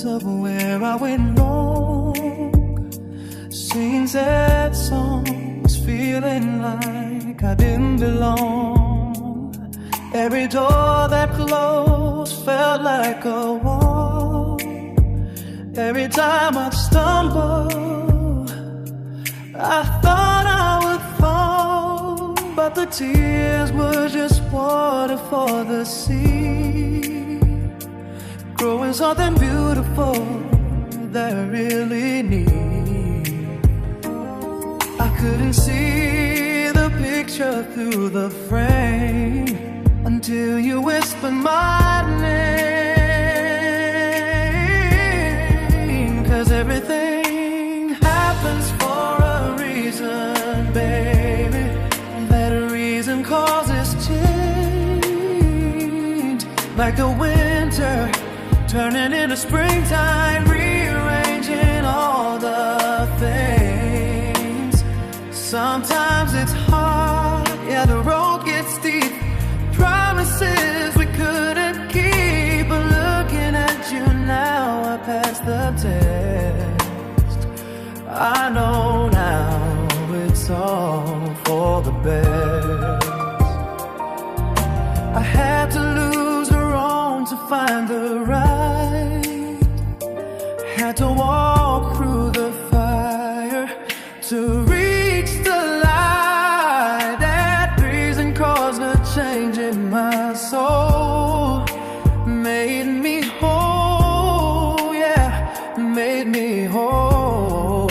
Of where I went wrong, singing sad songs, feeling like I didn't belong. Every door that closed felt like a wall. Every time I'd stumble, I thought I would fall, but the tears were just water for the sea. Growing something beautiful that I really need. I couldn't see the picture through the frame until you whispered my name. 'Cause everything happens for a reason, baby. That reason causes change, like the winter turning into springtime, rearranging all the things. Sometimes it's hard, yeah, the road gets steep. Promises we couldn't keep, but looking at you now, I passed the test. I know now it's all for the best. I had to lose the wrong to find the right. Had to walk through the fire to reach the light. That reason caused a change in my soul. Made me whole, yeah, made me whole.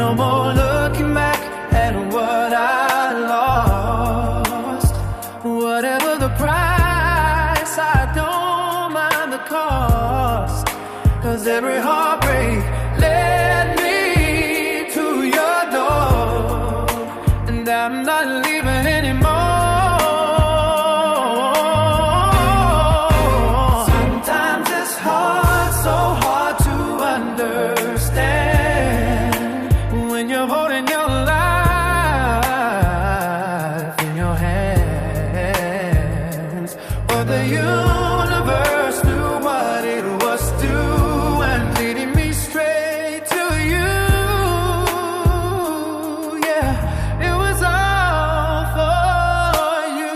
No more looking back at what I lost. Whatever the price, I don't mind the cost. 'Cause every heartbreak led me to your door, and I'm not leaving anymore. Sometimes it's hard, so hard to understand when you're holding your life in your hands. But the universe knew what it was doing, leading me straight to you. Yeah, it was all for you.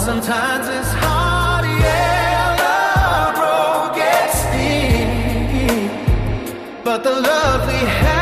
Sometimes it's hard, yeah, the road gets steep, but the love we have